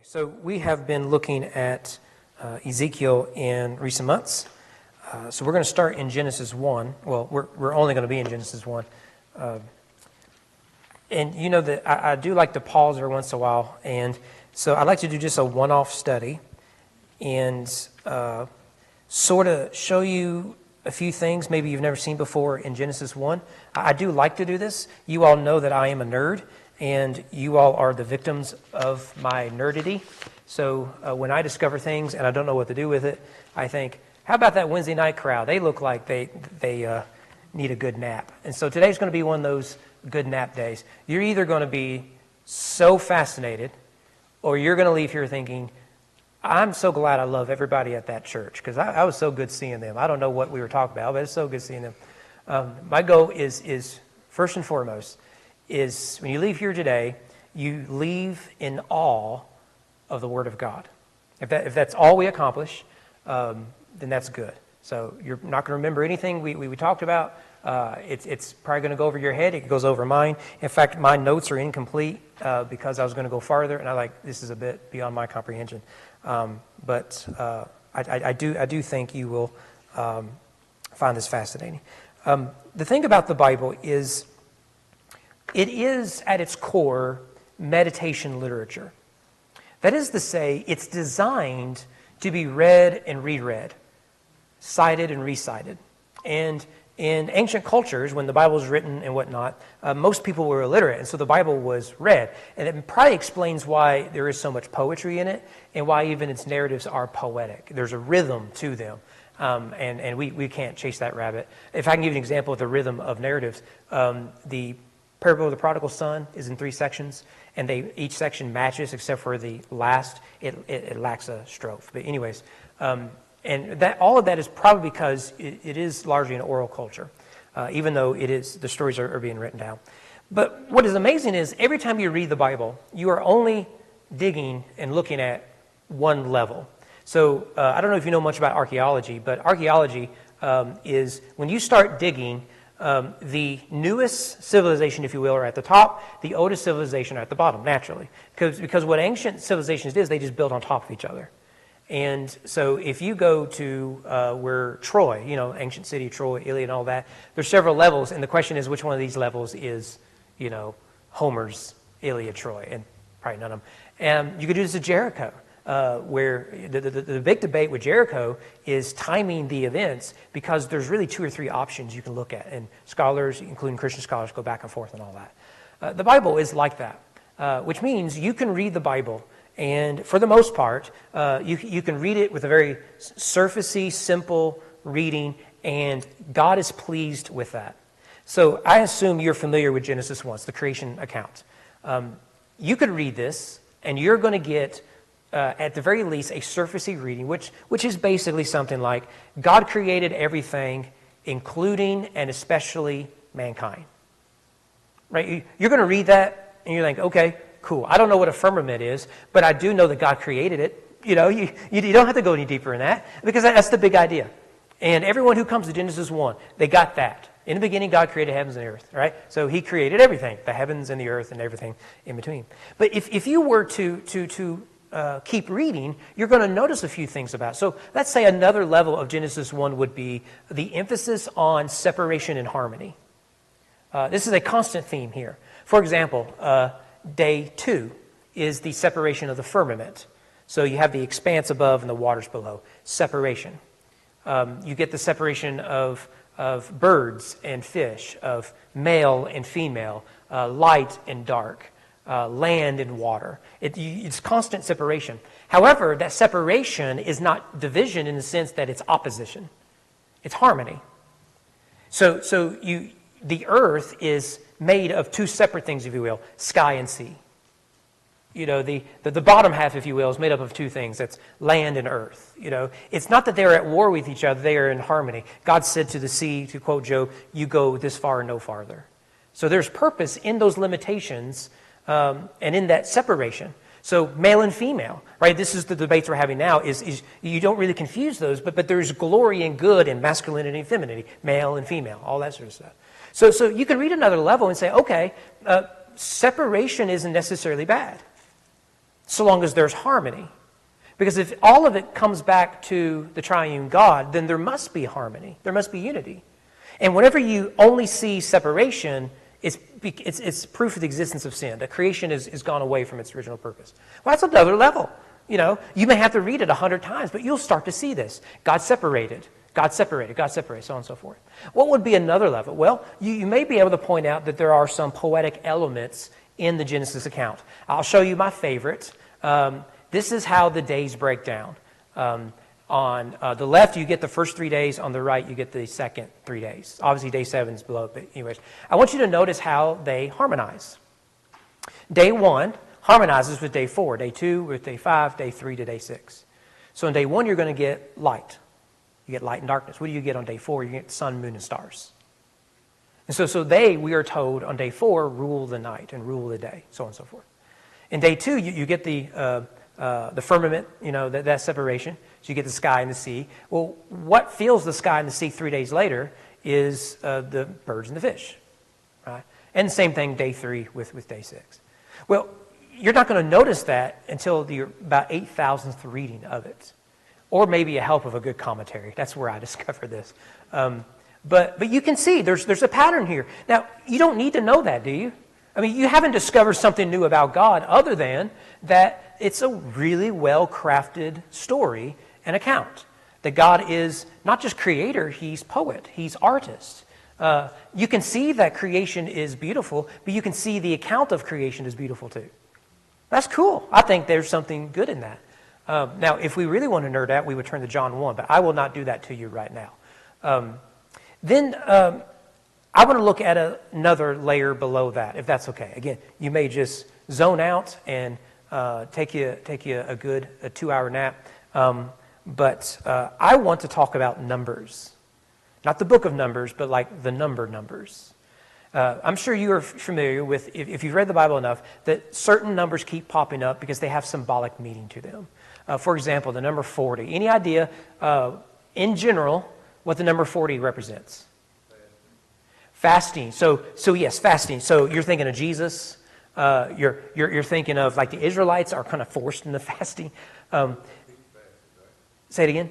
So we have been looking at Ezekiel in recent months. So we're going to start in Genesis 1. Well, we're only going to be in Genesis 1. And you know that I do like to pause every once in a while. And so I'd like to do just a one-off study and sort of show you a few things maybe you've never seen before in Genesis 1. I do like to do this. You all know that I am a nerd, and you all are the victims of my nerdity. So when I discover things and I don't know what to do with it, I think, how about that Wednesday night crowd? They look like they need a good nap. And so today's going to be one of those good nap days. You're either going to be so fascinated, or you're going to leave here thinking, I'm so glad I love everybody at that church, because I was so good seeing them. I don't know what we were talking about, but it's so good seeing them. My goal is first and foremost, is when you leave here today, you leave in awe of the Word of God. If that's all we accomplish, then that's good. So you're not going to remember anything we talked about. It's probably going to go over your head. It goes over mine. In fact, my notes are incomplete because I was going to go farther, and this is a bit beyond my comprehension. But I do think you will find this fascinating. The thing about the Bible is, it is, at its core, meditation literature. That is to say, it's designed to be read and reread, cited and recited. And in ancient cultures, when the Bible was written and whatnot, most people were illiterate, and so the Bible was read. And it probably explains why there is so much poetry in it, and why even its narratives are poetic. There's a rhythm to them, and we can't chase that rabbit. If I can give you an example of the rhythm of narratives, the Parable of the Prodigal Son is in 3 sections, and each section matches except for the last. It lacks a strophe. But anyways, and all of that is probably because it is largely an oral culture, even though the stories are being written down. But what is amazing is every time you read the Bible, you are only digging and looking at one level. So I don't know if you know much about archaeology, but archaeology is when you start digging, the newest civilization, if you will, are at the top. The oldest civilization are at the bottom, naturally. Because what ancient civilizations did is they just built on top of each other. And so if you go to where Troy, ancient city, Troy, Iliad, and all that, there's several levels, and the question is which one of these levels is, Homer's Iliad, Troy, and probably none of them. And you could do this at Jericho, where the big debate with Jericho is timing the events, because there's really 2 or 3 options you can look at, and scholars, including Christian scholars, go back and forth and all that. The Bible is like that, which means you can read the Bible, and for the most part, you can read it with a very surfacey, simple reading, and God is pleased with that. So I assume you're familiar with Genesis 1, it's the creation account. You could read this, and you're going to get, at the very least, a surfacey reading, which is basically something like, God created everything, including and especially mankind. Right? You're going to read that, and you're like, okay, cool. I don't know what a firmament is, but I do know that God created it. You don't have to go any deeper in that, because that's the big idea. And everyone who comes to Genesis 1, they got that. In the beginning, God created heavens and the earth, right? So he created everything, the heavens and the earth and everything in between. But if you were to keep reading, you're going to notice a few things about it. So let's say another level of Genesis 1 would be the emphasis on separation and harmony. This is a constant theme here. For example, day 2 is the separation of the firmament. So you have the expanse above and the waters below. Separation. You get the separation of birds and fish, of male and female, light and dark, land and water. It's constant separation. However, that separation is not division in the sense that it's opposition. It's harmony. So the earth is made of 2 separate things, if you will, sky and sea. The bottom half, if you will, is made up of 2 things. That's land and earth. It's not that they're at war with each other. They are in harmony. God said to the sea, to quote Job, you go this far and no farther. So there's purpose in those limitations and in that separation. So male and female, right? This is the debates we're having now, is you don't really confuse those, but there's glory and good in masculinity and femininity, male and female, all that sort of stuff. So you can read another level and say, okay, separation isn't necessarily bad. so long as there's harmony. Because if all of it comes back to the triune God, then there must be harmony. There must be unity. And whenever you only see separation, it's proof of the existence of sin. That creation is gone away from its original purpose. Well, that's another level. You may have to read it 100 times, but you'll start to see this. God separated, God separated, God separated, so on and so forth. What would be another level? Well, you may be able to point out that there are some poetic elements in the Genesis account. I'll show you my favorite. This is how the days break down. On the left, you get the first 3 days. On the right, you get the second 3 days. Obviously, day 7 is below, but anyways. I want you to notice how they harmonize. Day 1 harmonizes with day 4, day 2 with day 5, day 3 to day 6. So on day 1, you're going to get light. You get light and darkness. What do you get on day 4? You get sun, moon, and stars. And so we are told on day 4, rule the night and rule the day, so on and so forth. In day 2, you get the firmament, that separation. So you get the sky and the sea. Well, what fills the sky and the sea 3 days later is the birds and the fish, right? And the same thing day 3 with day 6. Well, you're not going to notice that until you're about 8,000th reading of it, or maybe a help of a good commentary. That's where I discovered this. But you can see there's a pattern here. Now, you don't need to know that, do you? I mean, you haven't discovered something new about God other than that it's a really well-crafted story and account. That God is not just creator, he's poet, he's artist. You can see that creation is beautiful, but you can see the account of creation is beautiful too. That's cool. I think there's something good in that. Now, if we really want to nerd out, we would turn to John 1, but I will not do that to you right now. Then I want to look at another layer below that, if that's okay. Again, you may just zone out and take you a good 2-hour nap. But I want to talk about numbers. Not the book of Numbers, but like the numbers. I'm sure you are familiar with, if you've read the Bible enough, that certain numbers keep popping up because they have symbolic meaning to them. For example, the number 40. Any idea, in general, what the number 40 represents? Fasting. So yes, fasting. So you're thinking of Jesus. You're thinking of like the Israelites are kind of forced into fasting. Say it again.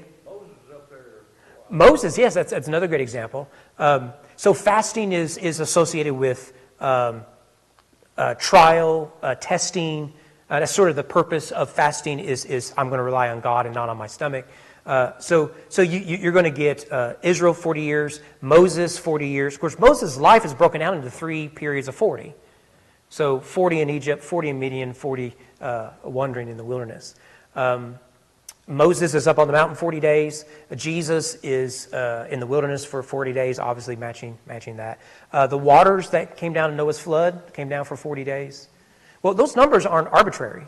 Moses, yes, that's another great example. So fasting is associated with trial, testing. That's sort of the purpose of fasting is I'm going to rely on God and not on my stomach. So you're going to get Israel 40 years, Moses 40 years. Of course, Moses' life is broken down into 3 periods of 40. So 40 in Egypt, 40 in Midian, 40 wandering in the wilderness. Moses is up on the mountain 40 days. Jesus is in the wilderness for 40 days, obviously matching that. The waters that came down in Noah's flood came down for 40 days. Well, those numbers aren't arbitrary.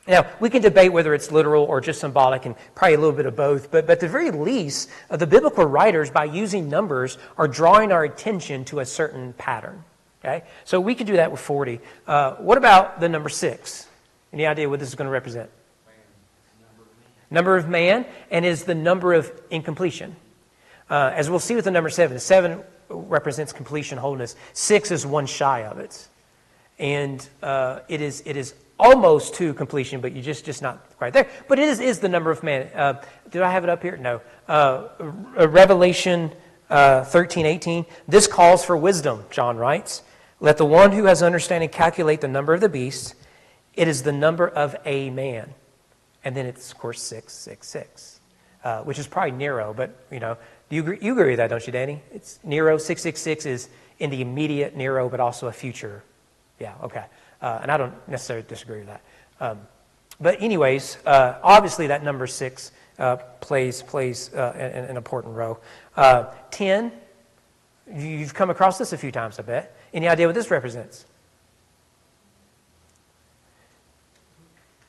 Now, we can debate whether it's literal or just symbolic and probably a little bit of both, but at the very least, the biblical writers, by using numbers, are drawing our attention to a certain pattern. Okay? So we could do that with 40. What about the number 6? Any idea what this is going to represent? Number of man, and is the number of incompletion. As we'll see with the number 7, 7 represents completion, wholeness. 6 is one shy of it. And it is almost to completion, but you're just not quite there. But it is the number of man. Did I have it up here? No. Revelation 13:18. This calls for wisdom, John writes. Let the one who has understanding calculate the number of the beast. It is the number of a man. And then it's, of course, 666, which is probably Nero. But, you agree with that, don't you, Danny? It's Nero. 666 is in the immediate Nero, but also a future. Yeah, okay. And I don't necessarily disagree with that. But anyways, obviously that number 6 plays an important role. 10, you've come across this a few times, I bet. Any idea what this represents?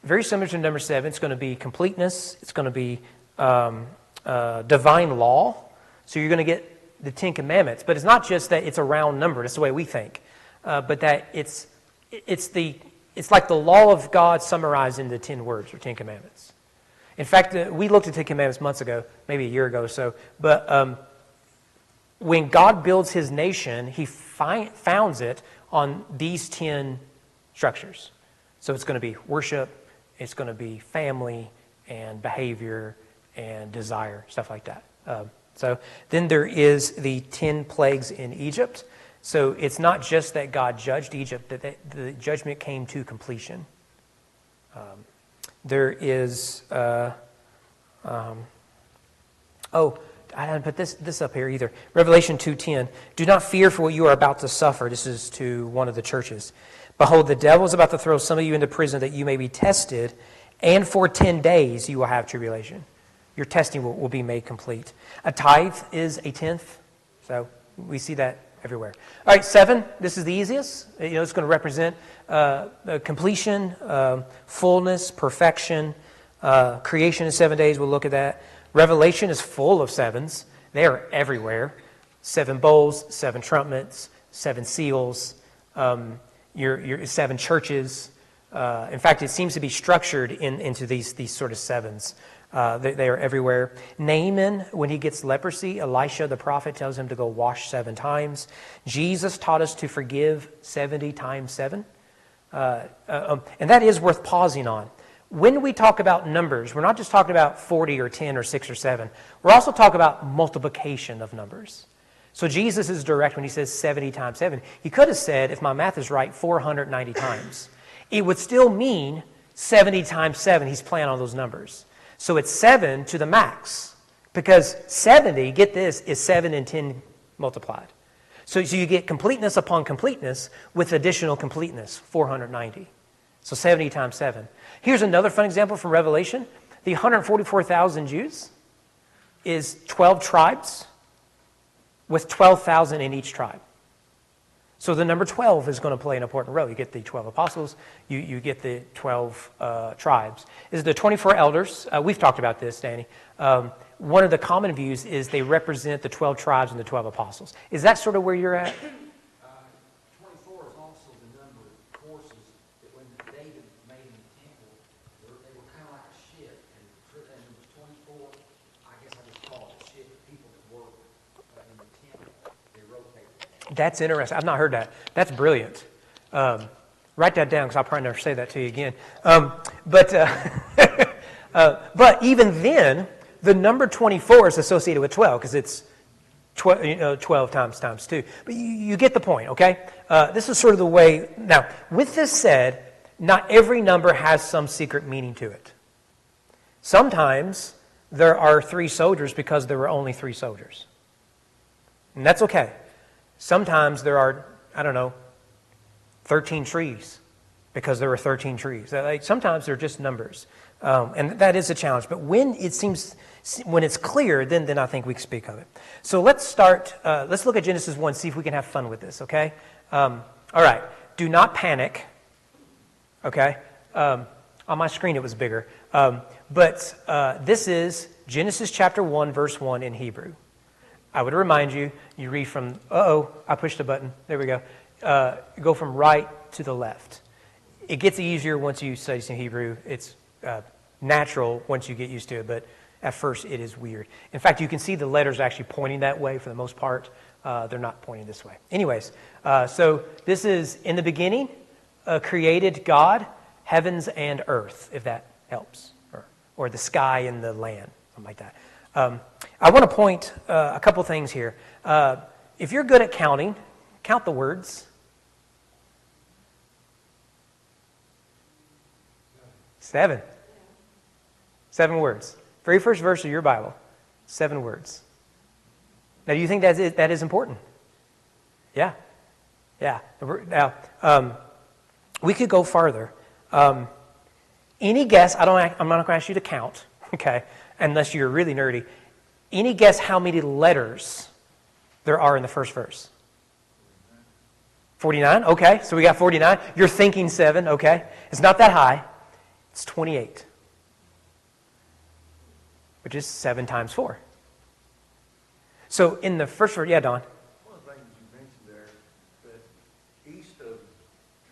Very similar to number 7. It's going to be completeness. It's going to be divine law. So you're going to get the 10 Commandments. But it's not just that it's a round number. That's the way we think. But that it's like the law of God summarized into 10 words or 10 Commandments. In fact, we looked at 10 Commandments months ago, maybe a year ago or so. But when God builds his nation, he founds it on these 10 structures. So it's going to be worship, it's going to be family and behavior and desire, stuff like that. So then there is the 10 plagues in Egypt. So it's not just that God judged Egypt, that the judgment came to completion. There is, I didn't put this up here either. Revelation 2:10. Do not fear for what you are about to suffer. This is to one of the churches. Behold, the devil is about to throw some of you into prison that you may be tested, and for 10 days you will have tribulation. Your testing will be made complete. A tithe is a tenth, so we see that everywhere. All right, 7, this is the easiest. It's going to represent completion, fullness, perfection. Creation in 7 days, we'll look at that. Revelation is full of sevens. They are everywhere. 7 bowls, 7 trumpets, 7 seals, your 7 churches. In fact, it seems to be structured into these sort of sevens. They are everywhere. Naaman, when he gets leprosy, Elisha the prophet tells him to go wash 7 times. Jesus taught us to forgive 70 times 7. And that is worth pausing on. When we talk about numbers, we're not just talking about 40 or 10 or 6 or 7. We're also talking about multiplication of numbers. So Jesus is direct when he says 70 times 7. He could have said, if my math is right, 490 times. It would still mean 70 times 7. He's playing on those numbers. So it's 7 to the max, because 70, get this, is 7 and 10 multiplied. So you get completeness upon completeness with additional completeness, 490. So 70 times 7. Here's another fun example from Revelation. The 144,000 Jews is 12 tribes with 12,000 in each tribe. So the number 12 is going to play an important role. You get the 12 apostles, you get the 12 tribes. Is the 24 elders, we've talked about this, Danny. One of the common views is they represent the 12 tribes and the 12 apostles. Is that sort of where you're at? 24 is also the number of courses that when David made in the temple, they were kind of like a ship. And it was 24, I guess I just call it a ship, of people that work in the temple. They rotate. That's interesting. I've not heard that. That's brilliant. Write that down, because I'll probably never say that to you again. But even then, the number 24 is associated with 12, because it's 12 times 2. But you get the point, okay? This is sort of the way. Now, with this said, not every number has some secret meaning to it. Sometimes there are 3 soldiers because there were only 3 soldiers. And that's okay. Sometimes there are, 13 trees because there were 13 trees. Sometimes they're just numbers. And that is a challenge. But when it's clear, then I think we can speak of it. So let's look at Genesis 1, see if we can have fun with this, okay? All right. Do not panic, okay? On my screen it was bigger. But this is Genesis chapter 1, verse 1 in Hebrew. I would remind you, you read from, I pushed a button. There we go. Go from right to the left. It gets easier once you study some Hebrew. It's natural once you get used to it, but at first it is weird. In fact, you can see the letters actually pointing that way for the most part. They're not pointing this way. Anyways, so this is, in the beginning, created God, heavens and earth, if that helps, or the sky and the land, something like that. I want to point a couple things here. If you're good at counting, count the words. 7. 7 words. Very first verse of your Bible. 7 words. Now, do you think that is important? Yeah. Yeah. Now, we could go farther. Any guess? I'm not going to ask you to count, okay, unless you're really nerdy. Any guess how many letters there are in the first verse? 49? Okay, so we got 49. You're thinking 7, okay. It's not that high. It's 28, which is 7 times 4. So in the first verse, yeah, Don? One of the things you mentioned there, that east of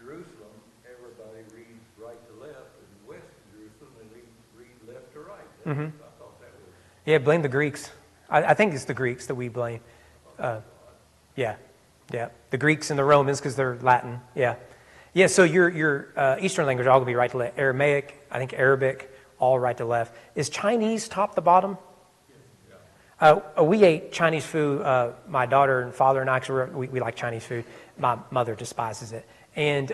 Jerusalem, everybody reads right to left, and west of Jerusalem, they read left to right. I thought that was... Yeah, blame the Greeks. I think it's the Greeks that we blame. Yeah. The Greeks and the Romans, because they're Latin. Yeah. Yeah, so your Eastern language are all going to be right to left. Aramaic, I think Arabic, all right to left. Is Chinese top to bottom? We ate Chinese food. My daughter and father and I, because we like Chinese food. My mother despises it. And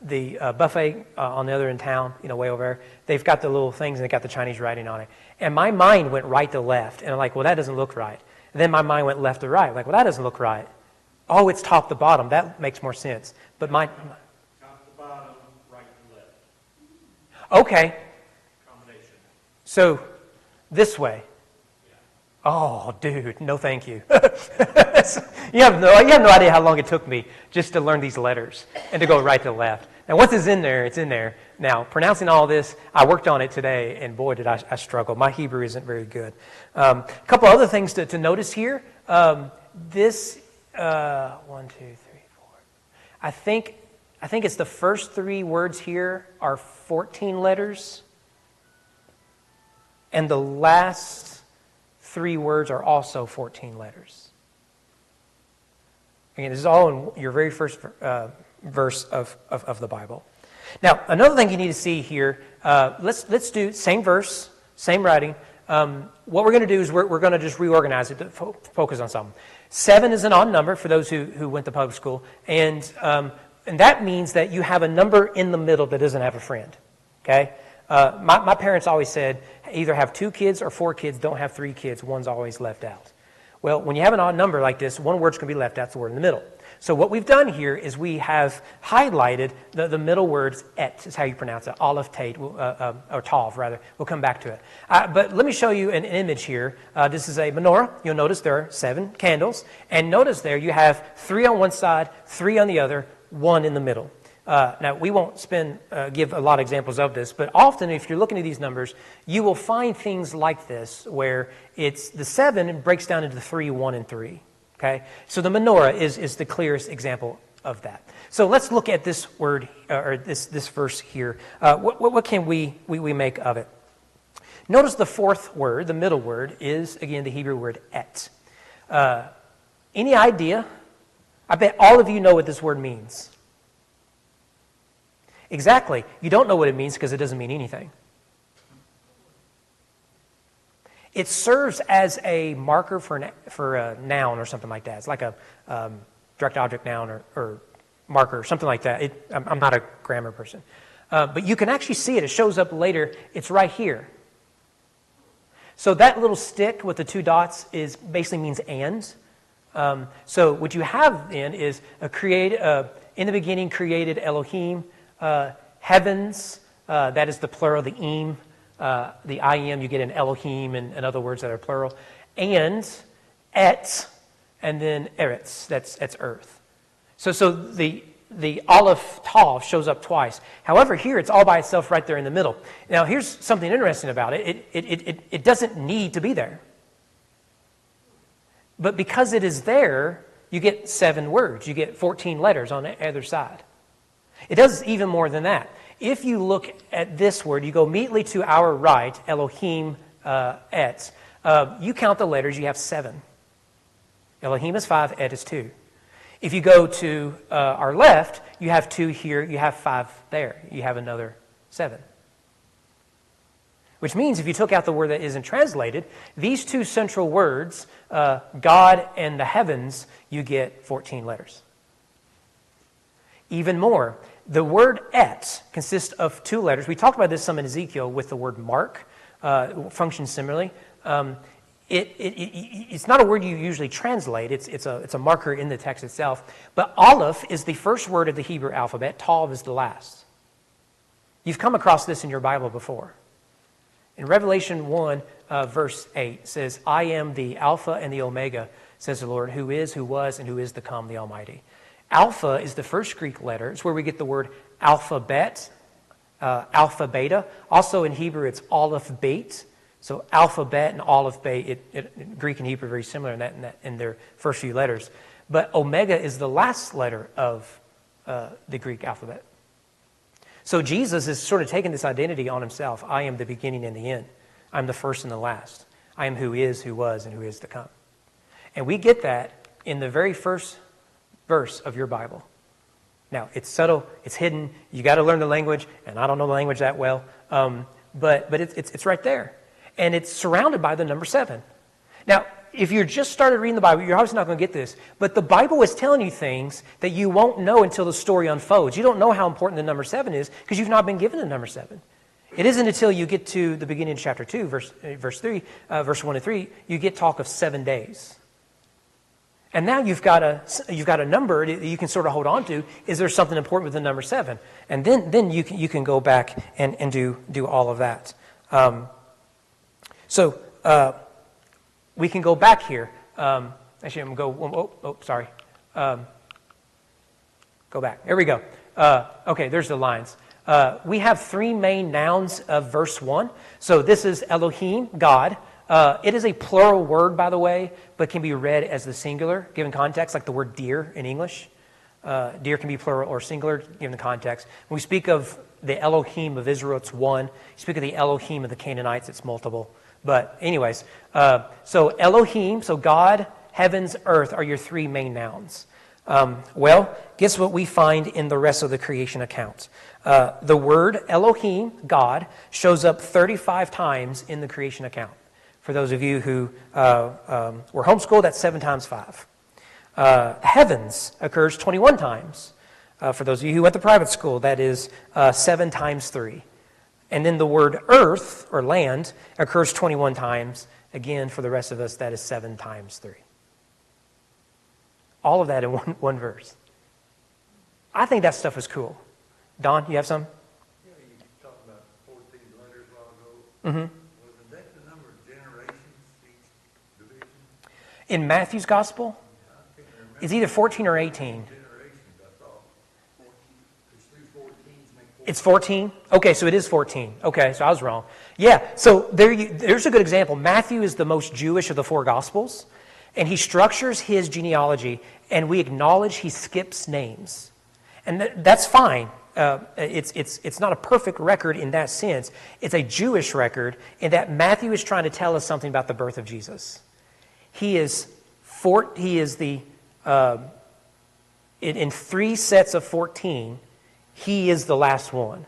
the buffet on the other end of town, way over there, they've got the little things and they got the Chinese writing on it. And my mind went right to left. And I'm like, well, that doesn't look right. And then my mind went left to right. I'm like, well, that doesn't look right. Oh, it's top to bottom. That makes more sense. But Top to bottom, right to left. Okay. Combination. So this way. Oh, dude, no thank you. You have no idea how long it took me just to learn these letters and to go right to left. Now, once it's in there, it's in there. Now, pronouncing all this, I worked on it today, and boy, did I struggle. My Hebrew isn't very good. A couple other things to notice here. This, 1, 2, 3, 4. I think it's the first 3 words here are 14 letters, and the last 3 words are also 14 letters. Again, this is all in your very first verse of the Bible. Now, another thing you need to see here, let's do same verse, same writing. What we're going to do is we're going to just reorganize it to focus on something. 7 is an odd number for those who went to public school, and that means that you have a number in the middle that doesn't have a friend. Okay? My parents always said, either have 2 kids or 4 kids, don't have 3 kids. One's always left out. Well, when you have an odd number like this, one word's going to be left out, it's the word in the middle. So what we've done here is we have highlighted the middle words, et is how you pronounce it, aleph, tate, or tav, rather. We'll come back to it. But let me show you an image here. This is a menorah. You'll notice there are 7 candles. And notice there you have 3 on one side, 3 on the other, 1 in the middle. Now, we won't give a lot of examples of this, but often if you're looking at these numbers, you will find things like this where it's the 7 breaks down into 3, 1, and 3. Okay? So the menorah is the clearest example of that. So let's look at this word, or this verse here. What can we make of it? Notice the 4th word, the middle word, is, again, the Hebrew word et. Any idea? I bet all of you know what this word means. Exactly. You don't know what it means because it doesn't mean anything. It serves as a marker for a noun or something like that. It's like a direct object noun or marker, something like that. I'm not a grammar person. But you can actually see it. It shows up later. It's right here. So that little stick with the 2 dots basically means and. So what you have then is in the beginning created Elohim, heavens, that is the plural, the im, the I-M, you get an Elohim and other words that are plural, and et, and then eretz, that's earth. So the aleph tav shows up twice. However, here it's all by itself right there in the middle. Now, here's something interesting about it. It doesn't need to be there. But because it is there, you get 7 words. You get 14 letters on the other side. It does even more than that. If you look at this word, you go immediately to our right, Elohim et. You count the letters, you have 7. Elohim is 5, et is 2. If you go to our left, you have 2 here, you have 5 there. You have another 7. Which means if you took out the word that isn't translated, these 2 central words, God and the heavens, you get 14 letters. Even more, the word et consists of 2 letters. We talked about this some in Ezekiel with the word mark, functions similarly. It's not a word you usually translate. It's a marker in the text itself. But aleph is the first word of the Hebrew alphabet. Tav is the last. You've come across this in your Bible before. In Revelation 1, verse 8 says, I am the Alpha and the Omega, says the Lord, who is, who was, and who is to come, the Almighty. Alpha is the first Greek letter. It's where we get the word alphabet, alpha, beta. Also in Hebrew, it's aleph, beit. So alphabet and aleph, beit, Greek and Hebrew are very similar in their first few letters. But omega is the last letter of the Greek alphabet. So Jesus is sort of taking this identity on himself. I am the beginning and the end. I'm the first and the last. I am who is, who was, and who is to come. And we get that in the very first verse of your Bible. Now, it's subtle, it's hidden, you got to learn the language, and I don't know the language that well, but it's right there. And it's surrounded by the number 7. Now, if you're just started reading the Bible, you're obviously not going to get this, but the Bible is telling you things that you won't know until the story unfolds. You don't know how important the number 7 is because you've not been given the number 7. It isn't until you get to the beginning of chapter 2, verse 1 and 3, you get talk of 7 days. And now you've got a number that you can sort of hold on to. Is there something important with the number 7? And then you can go back and do all of that. So we can go back here. Actually, I'm going to go, sorry. Go back. There we go. Okay, there's the lines. We have 3 main nouns of verse 1. So this is Elohim, God. It is a plural word, by the way, but can be read as the singular, given context, like the word deer in English. Deer can be plural or singular, given the context. When we speak of the Elohim of Israel, it's 1. You speak of the Elohim of the Canaanites, it's multiple. But anyways, so Elohim, so God, heavens, earth are your 3 main nouns. Well, guess what we find in the rest of the creation account? The word Elohim, God, shows up 35 times in the creation account. For those of you who were homeschooled, that's 7 times 5. Heavens occurs 21 times. For those of you who went to private school, that is 7 times 3. And then the word earth, or land, occurs 21 times. Again, for the rest of us, that is 7 times 3. All of that in one verse. I think that stuff is cool. Don, you have some? Yeah, you talked about 14 letters a while ago. Mm-hmm. Wasn't that the number of generations each division? In Matthew's gospel, I can't remember. it's either 14 or 18. Generations, I thought. 14, there's 3 14s, make 14. It's 14? Okay, so it is 14. Okay, so I was wrong. Yeah, so there's a good example. Matthew is the most Jewish of the 4 gospels, and he structures his genealogy, and we acknowledge he skips names. And that's fine. It's not a perfect record in that sense. It's a Jewish record in that Matthew is trying to tell us something about the birth of Jesus. He is in 3 sets of 14, he is the last one.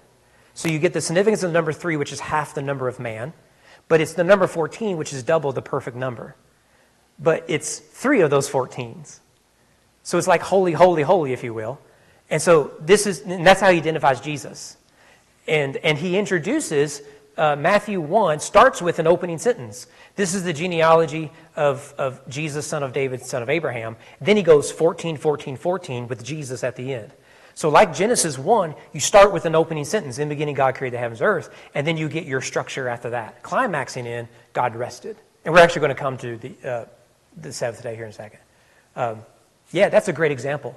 So you get the significance of number 3, which is half the number of man, but it's the number 14, which is double the perfect number. But it's 3 of those 14s. So it's like holy, holy, holy, if you will. And so that's how he identifies Jesus. And he introduces Matthew 1, starts with an opening sentence. This is the genealogy of Jesus, son of David, son of Abraham. Then he goes 14, 14, 14 with Jesus at the end. So like Genesis 1, you start with an opening sentence. In the beginning, God created the heavens and earth. And then you get your structure after that. Climaxing in, God rested. And we're actually going to come to the seventh day here in a second. Yeah, that's a great example.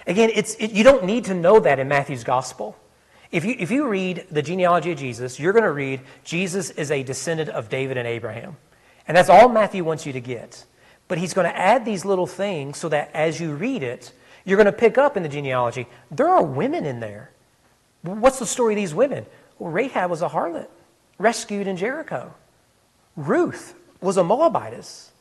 Again, you don't need to know that in Matthew's gospel. If you read the genealogy of Jesus, you're going to read Jesus is a descendant of David and Abraham. And that's all Matthew wants you to get. But he's going to add these little things so that as you read it, you're going to pick up in the genealogy, there are women in there. What's the story of these women? Well, Rahab was a harlot, rescued in Jericho. Ruth was a Moabitess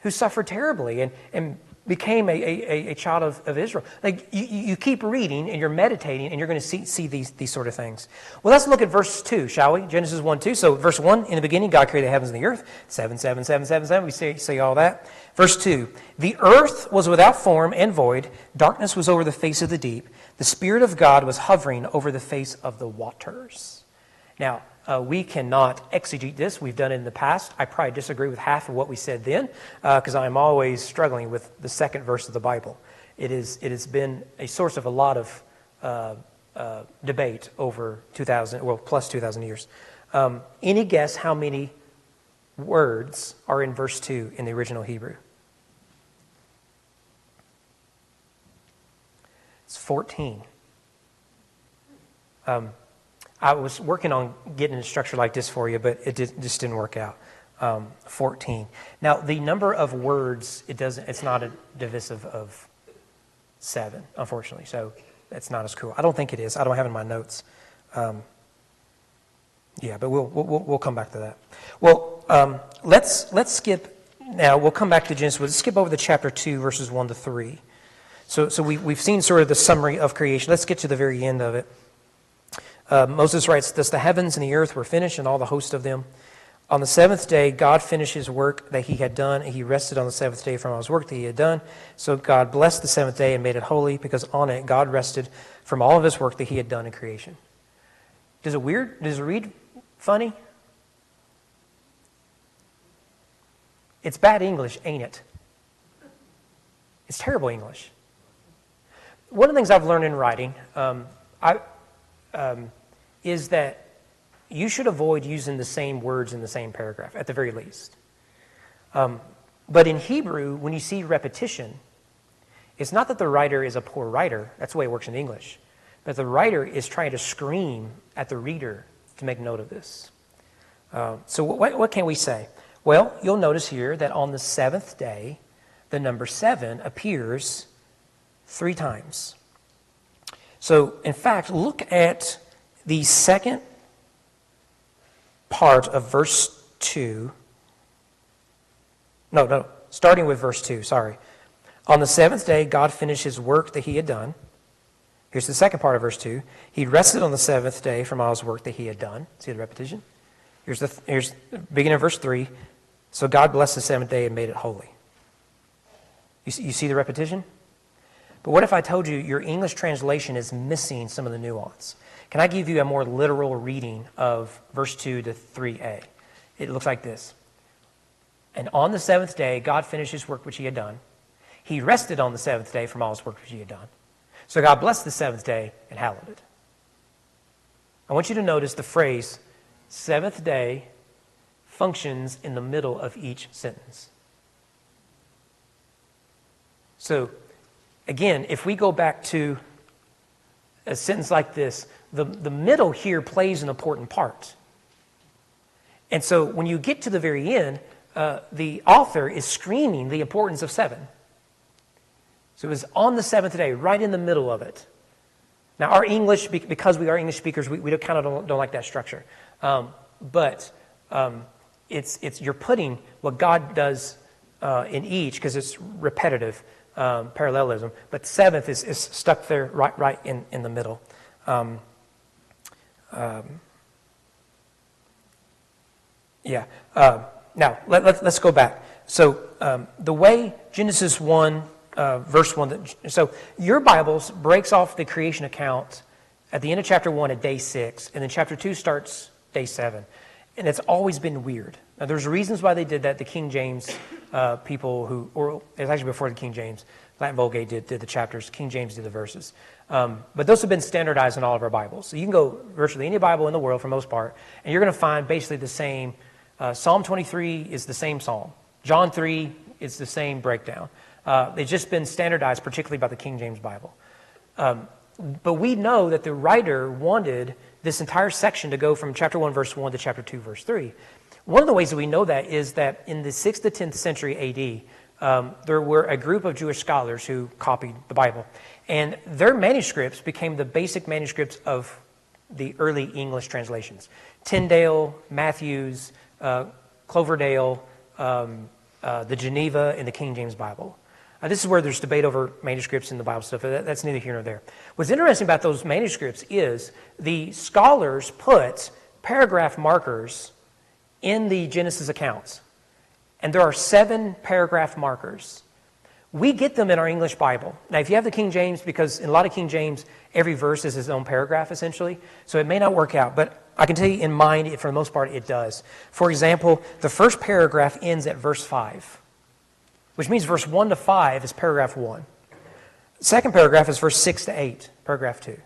who suffered terribly and became a child of Israel. Like you keep reading and you're meditating and you're going to see these sort of things. Well, let's look at verse 2, shall we? Genesis 1:2. So verse 1, in the beginning, God created the heavens and the earth. 7, 7, 7, 7, 7. We see all that. Verse 2, the earth was without form and void. Darkness was over the face of the deep. The Spirit of God was hovering over the face of the waters. Now, we cannot exegete this. We've done it in the past. I probably disagree with half of what we said then because I'm always struggling with the second verse of the Bible. It has been a source of a lot of debate over 2,000, well, plus 2,000 years. Any guess how many words are in verse 2 in the original Hebrew? It's 14. I was working on getting a structure like this for you, but it just didn't work out. 14. Now, the number of words, it's not a divisive of 7, unfortunately. So that's not as cool. I don't think it is. I don't have it in my notes. Yeah, but we'll come back to that. Well, let's skip now. We'll come back to Genesis. Let's skip over to chapter 2, verses 1 to 3. So we've seen sort of the summary of creation. Let's get to the very end of it. Moses writes, "Thus the heavens and the earth were finished, and all the host of them. On the seventh day, God finished his work that he had done, and he rested on the seventh day from all his work that he had done. So God blessed the seventh day and made it holy, because on it God rested from all of his work that he had done in creation." Does it read funny? It's bad English, ain't it? It's terrible English. One of the things I've learned in writing is that you should avoid using the same words in the same paragraph, at the very least. But in Hebrew, when you see repetition, it's not that the writer is a poor writer. That's the way it works in English. But the writer is trying to scream at the reader to make note of this. So what can we say? Well, you'll notice here that on the seventh day, the number 7 appears 3 times. So, in fact, look at the second part of verse 2. No, starting with verse 2, sorry. On the seventh day, God finished his work that he had done. Here's the second part of verse 2. He rested on the seventh day from all his work that he had done. See the repetition? Here's beginning of verse 3. So God blessed the seventh day and made it holy. You see the repetition? But what if I told you your English translation is missing some of the nuance? Can I give you a more literal reading of verse 2 to 3a? It looks like this. And on the seventh day, God finished his work which he had done. He rested on the seventh day from all his work which he had done. So God blessed the seventh day and hallowed it. I want you to notice the phrase, seventh day, functions in the middle of each sentence. So, again, if we go back to a sentence like this, the middle here plays an important part. And so when you get to the very end, the author is screaming the importance of 7. So it was on the seventh day, right in the middle of it. Now, our English, because we are English speakers, we don't like that structure. But you're putting what God does in each, because it's repetitive parallelism. But seventh is stuck there right in the middle. Now, let's go back. So the way Genesis 1, verse 1, so your Bibles breaks off the creation account at the end of chapter 1 at day 6, and then chapter 2 starts day 7. And it's always been weird. Now, there's reasons why they did that. The King James people or it was actually before the King James, Latin Vulgate did the chapters, King James did the verses. But those have been standardized in all of our Bibles. So you can go virtually any Bible in the world for the most part, and you're going to find basically the same. Psalm 23 is the same psalm. John 3 is the same breakdown. It's just been standardized, particularly by the King James Bible. But we know that the writer wanted this entire section to go from chapter 1, verse 1 to chapter 2, verse 3. One of the ways that we know that is that in the 6th to 10th century A.D., there were a group of Jewish scholars who copied the Bible. And their manuscripts became the basic manuscripts of the early English translations. Tyndale, Matthews, Cloverdale, the Geneva, and the King James Bible. This is where there's debate over manuscripts and the Bible stuff. That's neither here nor there. What's interesting about those manuscripts is the scholars put paragraph markers in the Genesis accounts. And there are 7 paragraph markers. We get them in our English Bible. Now, if you have the King James, because in a lot of King James, every verse is its own paragraph, essentially. So it may not work out, but I can tell you in mine, for the most part, it does. For example, the first paragraph ends at verse 5. Which means verse 1 to 5 is paragraph 1. The second paragraph is verse 6 to 8, paragraph 2.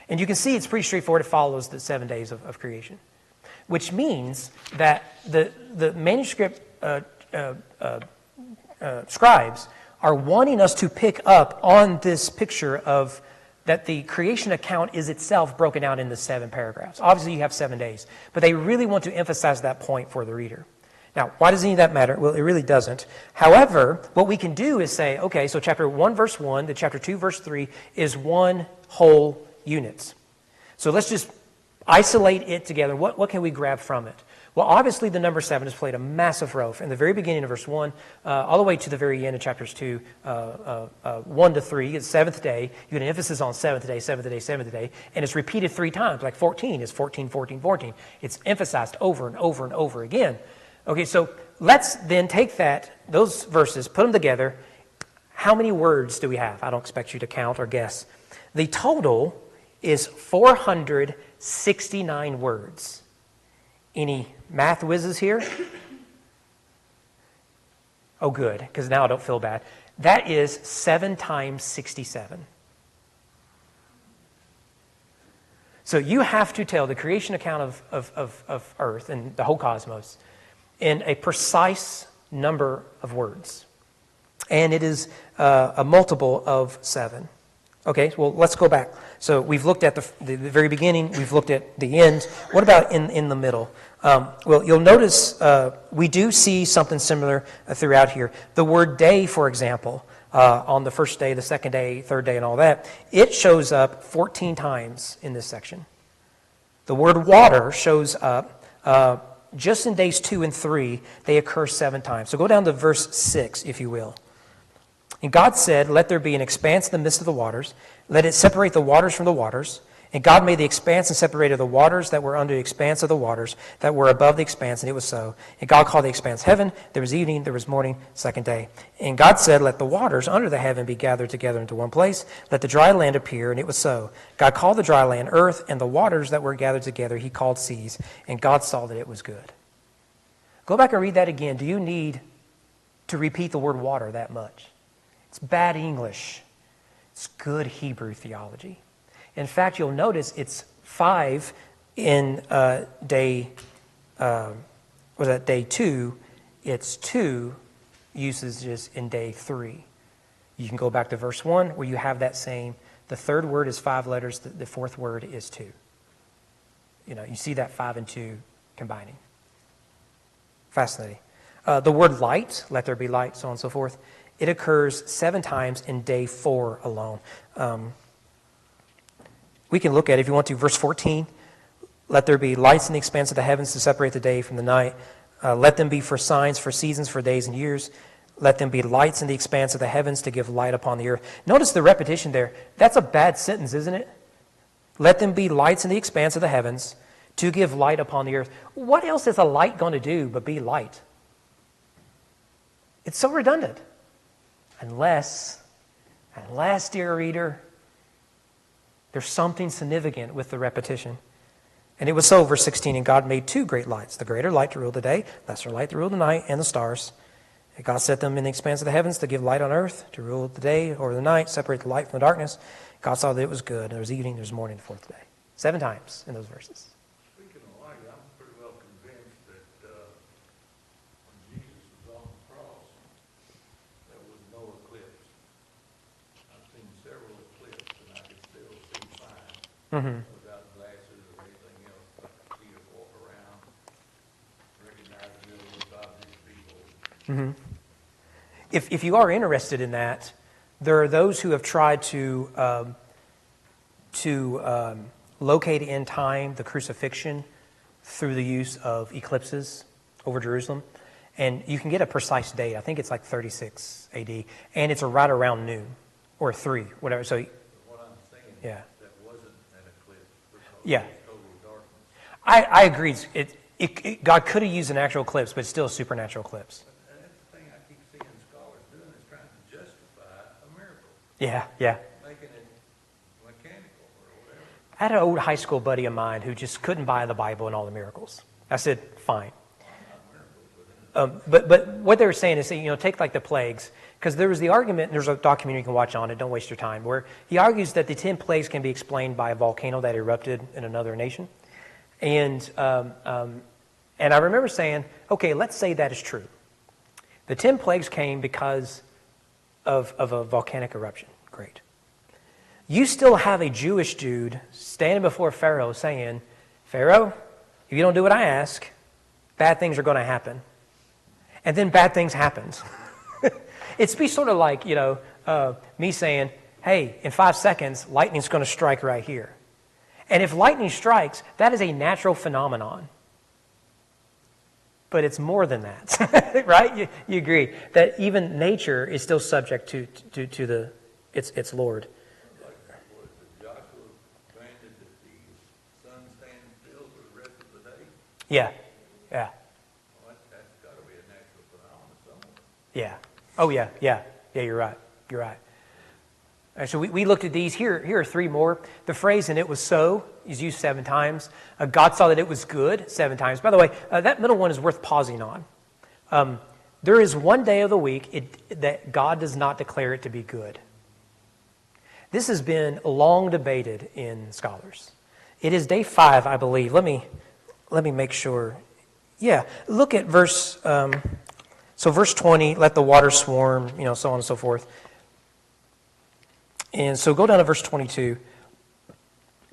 And you can see it's pretty straightforward. It follows the 7 days of creation. Which means that the manuscript scribes are wanting us to pick up on this picture of that the creation account is itself broken out into 7 paragraphs. Obviously, you have 7 days. But they really want to emphasize that point for the reader. Now, why does any of that matter? Well, it really doesn't. However, what we can do is say, okay, so chapter 1, verse 1 to chapter 2, verse 3 is one whole unit. So let's just isolate it together. What can we grab from it? Well, obviously the number 7 has played a massive role from the very beginning of verse 1 all the way to the very end of chapters 2, 1 to 3. It's seventh day. You get an emphasis on seventh day, seventh day, seventh day, and it's repeated 3 times, like 14 is 14, 14, 14. It's emphasized over and over and over again. Okay, so let's then take those verses, put them together. How many words do we have? I don't expect you to count or guess. The total is 469 words. Any math whizzes here? Oh, good, because now I don't feel bad. That is 7 times 67. So you have to tell the creation account of Earth and the whole cosmos in a precise number of words. And it is a multiple of 7. Okay, well, let's go back. So we've looked at the very beginning. We've looked at the end. What about in the middle? Well, you'll notice we do see something similar throughout here. The word day, for example, on the first day, the second day, third day, and all that, it shows up 14 times in this section. The word water shows up just in days 2 and 3. They occur 7 times. So go down to verse 6, if you will. And God said, let there be an expanse in the midst of the waters. Let it separate the waters from the waters. And God made the expanse and separated the waters that were under the expanse of the waters that were above the expanse, and it was so. And God called the expanse heaven. There was evening, there was morning, second day. And God said, let the waters under the heaven be gathered together into one place. Let the dry land appear, and it was so. God called the dry land earth, and the waters that were gathered together he called seas. And God saw that it was good. Go back and read that again. Do you need to repeat the word water that much? It's bad English. It's good Hebrew theology. In fact, you'll notice it's 5 in day 2. It's 2 usages in day 3. You can go back to verse 1 where you have that same. The third word is 5 letters. The fourth word is 2. You see that 5 and 2 combining. Fascinating. The word light, let there be light, so on and so forth. It occurs 7 times in day 4 alone. We can look at it if you want to. Verse 14, let there be lights in the expanse of the heavens to separate the day from the night. Let them be for signs, for seasons, for days and years. Let them be lights in the expanse of the heavens to give light upon the earth. Notice the repetition there. That's a bad sentence, isn't it? Let them be lights in the expanse of the heavens to give light upon the earth. What else is a light going to do but be light? It's so redundant. Unless, dear reader, there's something significant with the repetition. And it was so, verse 16, and God made 2 great lights, the greater light to rule the day, lesser light to rule the night, and the stars. And God set them in the expanse of the heavens to give light on earth, to rule the day or the night, separate the light from the darkness. God saw that it was good. There was evening, there was morning, the 4th day. 7 times in those verses. Speaking of light, I'm pretty well convinced that when Jesus was on the cross, there was no eclipse. I've seen several eclipses, and I could still see fine without glasses or anything else. I could see it walk around, recognize millions of objects, people. If you are interested in that, there are those who have tried to locate in time the crucifixion through the use of eclipses over Jerusalem. And you can get a precise date. I think it's like 36 AD. And it's right around noon or 3, whatever. So, What I'm saying yeah. that wasn't an eclipse because Yeah. it was total darkness. I agree. God could have used an actual eclipse, but it's still a supernatural eclipse. And that's the thing I keep seeing scholars doing is trying to justify a miracle, Yeah. making it mechanical or whatever. I had an old high school buddy of mine who just couldn't buy the Bible and all the miracles. I said, fine. But what they were saying is, take like the plagues, because there was the argument, and there's a documentary you can watch on it, don't waste your time, where he argues that the 10 plagues can be explained by a volcano that erupted in another nation. And I remember saying, okay, let's say that is true. The 10 plagues came because of a volcanic eruption. Great. You still have a Jewish dude standing before Pharaoh saying, Pharaoh, if you don't do what I ask, bad things are going to happen. And then bad things happen. It's be sort of like, me saying, hey, in 5 seconds, lightning's going to strike right here. And if lightning strikes, that is a natural phenomenon. but it's more than that, right? You agree that even nature is still subject to its Lord. Like, was it Joshua granted that the sun stands still for the rest of the day? Yeah, yeah, Well, that's got to be a natural phenomenon somewhere. yeah. Oh, yeah, yeah, yeah, you're right. You're right. All right, so we looked at these. Here are three more. The phrase, and it was so, is used 7 times. God saw that it was good 7 times. By the way, that middle one is worth pausing on. There is one day of the week that God does not declare it to be good. This has been long debated in scholars. It is day 5, I believe. Let me make sure. Yeah, look at verse, so verse 20, let the water swarm, so on and so forth. And so go down to verse 22.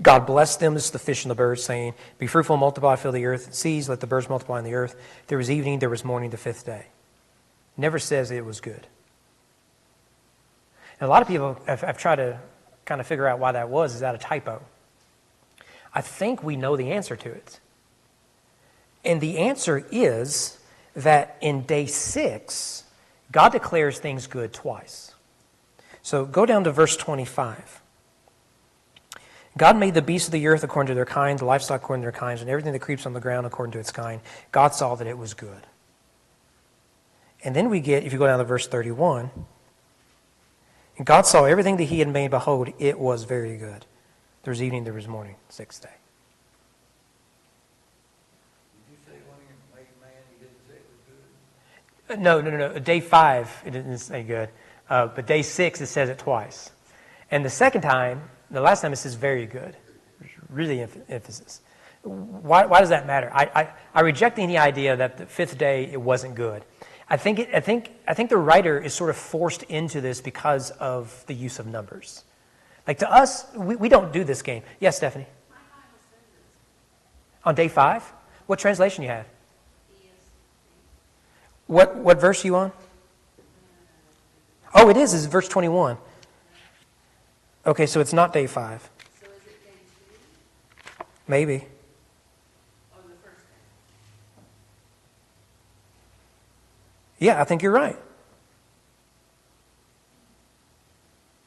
God blessed them, this is the fish and the birds, saying, be fruitful and multiply, fill the earth, seas, let the birds multiply in the earth. There was evening, there was morning, the 5th day. Never says it was good. And a lot of people have tried to kind of figure out why that was. Is that a typo? I think we know the answer to it. And the answer is that in day 6, God declares things good twice. So go down to verse 25. God made the beasts of the earth according to their kind, the livestock according to their kinds, and everything that creeps on the ground according to its kind. God saw that it was good. And then we get, if you go down to verse 31, and God saw everything that he had made, behold, it was very good. There was evening, there was morning, 6th day. Did you say when he made man, he didn't say it was good? No. Day 5, it didn't say good. But day 6, it says it twice. And the second time, the last time it says very good. Really emphasis. Why does that matter? I reject any idea that the 5th day it wasn't good. I think the writer is sort of forced into this because of the use of numbers. Like to us, we don't do this game. Yes, Stephanie? My Bible says it's On day 5? What translation you have? ESV. What verse are you on? Oh, it is. It's verse 21. Okay, so it's not day 5. So is it day 2 Maybe. or the first day? Yeah, I think you're right.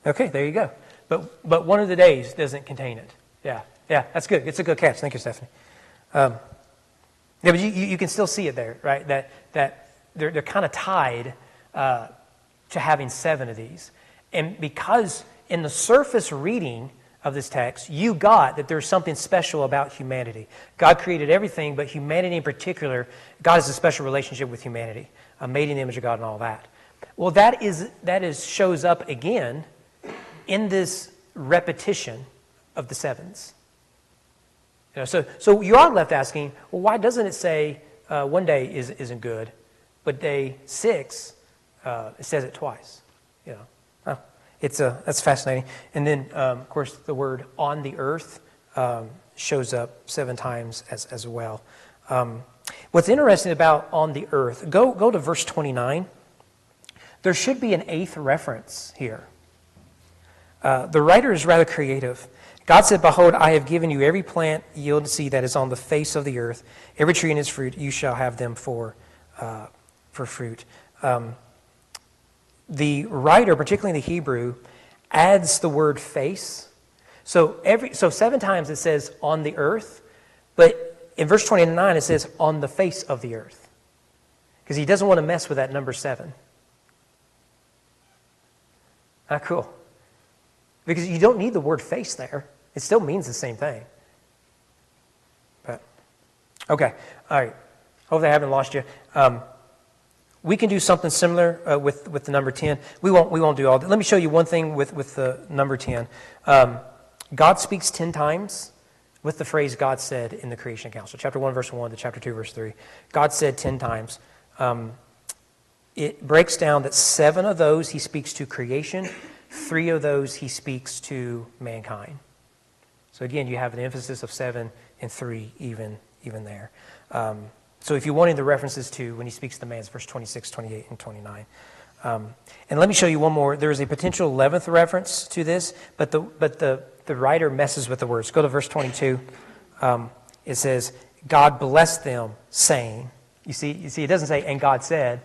Okay, there you go. But one of the days doesn't contain it. Yeah, that's good. It's a good catch. Thank you, Stephanie. Yeah, but you can still see it there, right? That they're kind of tied to having 7 of these. And because in the surface reading of this text, you got that there's something special about humanity. God created everything, but humanity in particular, God has a special relationship with humanity, made in the image of God and all that. Well, that shows up again in this repetition of the 7s. So you are left asking, well, why doesn't it say one day isn't good, but day 6 it says it twice? That's fascinating. And then, of course, the word on the earth shows up 7 times as well. What's interesting about on the earth, go to verse 29. There should be an 8th reference here. The writer is rather creative. God said, behold, I have given you every plant yield seed that is on the face of the earth. Every tree and its fruit, you shall have them for fruit. The writer, particularly in the Hebrew, adds the word face. So 7 times it says on the earth, but in verse 29 it says on the face of the earth. Because he doesn't want to mess with that number 7. Cool. Because you don't need the word face there. It still means the same thing. But okay, all right. Hopefully I haven't lost you. We can do something similar with the number 10. We won't do all that. Let me show you one thing with the number 10. God speaks 10 times with the phrase God said in the creation account. So chapter 1, verse 1 to chapter 2, verse 3. God said 10 times. It breaks down that 7 of those he speaks to creation, 3 of those he speaks to mankind. So again, you have an emphasis of 7 and 3 even there. So if you wanted the references to when he speaks to man, it's verse 26, 28, and 29. And let me show you one more. There is a potential 11th reference to this, but the writer messes with the words. Go to verse 22. It says, God blessed them, saying, You see, it doesn't say, and God said,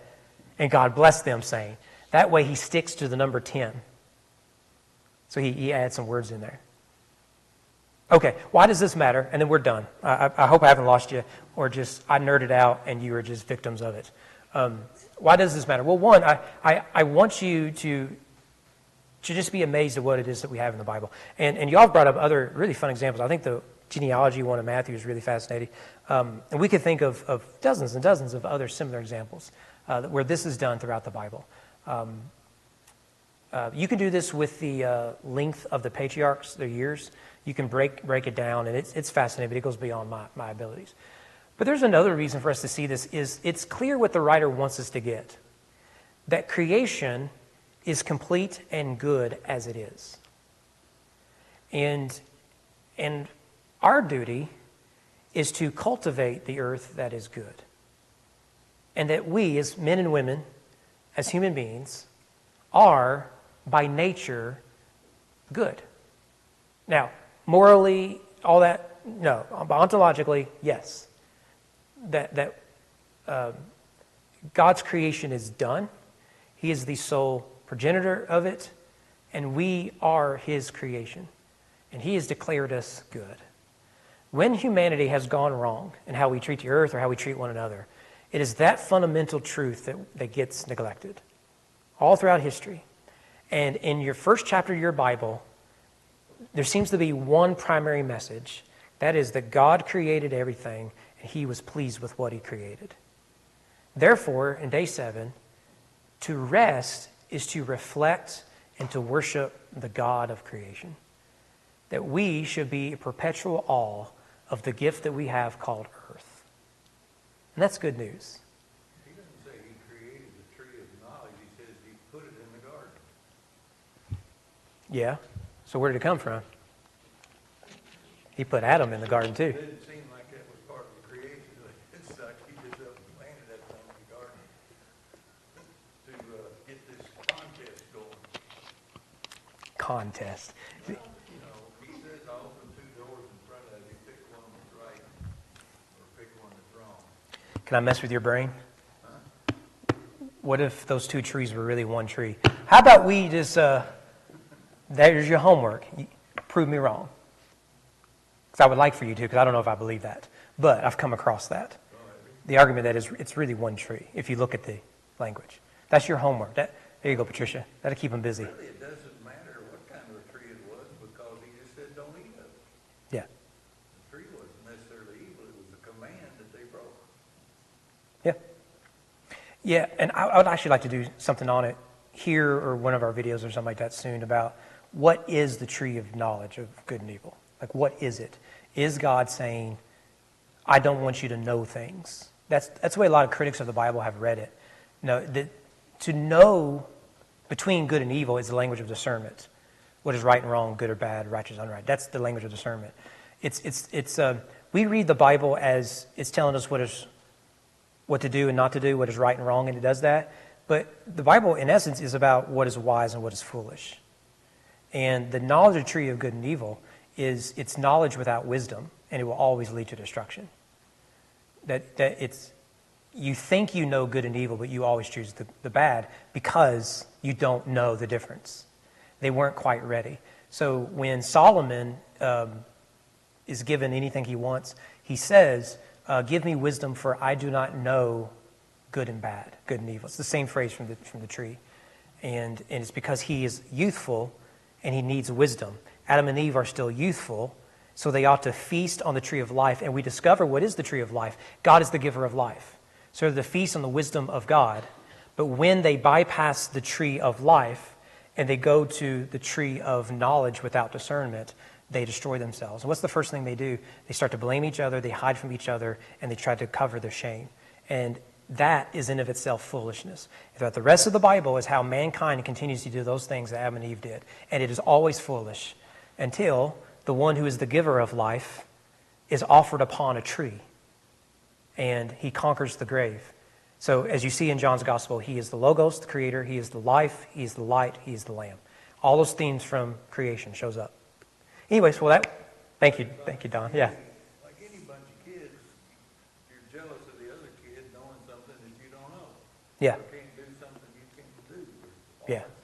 and God blessed them, saying. That way he sticks to the number 10. So he adds some words in there. Okay, why does this matter? And then we're done. I hope I haven't lost you, or just I nerded out and you were just victims of it. Why does this matter? Well, one, I want you to just be amazed at what it is that we have in the Bible. And y'all brought up other really fun examples. I think the genealogy one of Matthew is really fascinating. And we could think of dozens and dozens of other similar examples where this is done throughout the Bible. You can do this with the length of the patriarchs, their years. You can break it down, and it's fascinating, but it goes beyond my abilities. But there's another reason for us to see this is it's clear what the writer wants us to get, that creation is complete and good as it is. And our duty is to cultivate the earth that is good. And that we, as men and women, as human beings, are by nature good. Now, morally, all that, no. Ontologically, yes. That God's creation is done. He is the sole progenitor of it, and we are his creation. And he has declared us good. When humanity has gone wrong in how we treat the earth or how we treat one another, it is that fundamental truth that gets neglected all throughout history. And in your first chapter of your Bible, there seems to be one primary message. That is that God created everything, and he was pleased with what he created. Therefore, in day 7, to rest is to reflect and to worship the God of creation. That we should be in perpetual awe of the gift that we have called earth. And that's good news. He doesn't say he created the tree of knowledge. He says he put it in the garden. Yeah. So where did it come from? He put Adam in the garden too. It didn't seem like that was part of the creation. It's like he just up and planted that thing in the garden to get this contest going. Contest. You know, he says I'll open 2 doors in front of you. Pick one that's right or pick one that's wrong. Can I mess with your brain? What if those 2 trees were really one tree? How about we just, there's your homework. Prove me wrong. Because I would like for you to, because I don't know if I believe that. But I've come across that. The argument that is it's really one tree, if you look at the language. That's your homework. There you go, Patricia. That'll keep them busy. Really, it doesn't matter what kind of a tree it was because he just said don't eat of it. Yeah. The tree wasn't necessarily evil. It was a command that they broke. Yeah. Yeah, and I would actually like to do something on it here or one of our videos or something like that soon about what is the tree of knowledge of good and evil? Like, what is it? Is God saying, I don't want you to know things? That's the way a lot of critics of the Bible have read it. No, to know between good and evil is the language of discernment. What is right and wrong, good or bad, righteous, unright. That's the language of discernment. We read the Bible as it's telling us what to do and not to do, what is right and wrong, and it does that. But the Bible, in essence, is about what is wise and what is foolish. And the knowledge of the tree of good and evil is it's knowledge without wisdom, and it will always lead to destruction. You think you know good and evil, but you always choose the bad because you don't know the difference. They weren't quite ready. So when Solomon is given anything he wants, he says, give me wisdom, for I do not know good and bad, good and evil. It's the same phrase from the tree. And it's because he is youthful and he needs wisdom. Adam and Eve are still youthful, so they ought to feast on the tree of life. And we discover what is the tree of life. God is the giver of life. So they're to feast on the wisdom of God. But when they bypass the tree of life and they go to the tree of knowledge without discernment, they destroy themselves. And what's the first thing they do? They start to blame each other, they hide from each other, and they try to cover their shame. And that is in of itself foolishness. Throughout the rest of the Bible is how mankind continues to do those things that Adam and Eve did. And it is always foolish until the one who is the giver of life is offered upon a tree and he conquers the grave. So as you see in John's gospel, he is the Logos, the creator, he is the life, he is the light, he is the Lamb. All those themes from creation shows up. Anyways, well thank you, Don. Yeah. Like any bunch of kids, you're jealous of the other kid knowing Yeah. You can't do something you can't do. Yeah. Or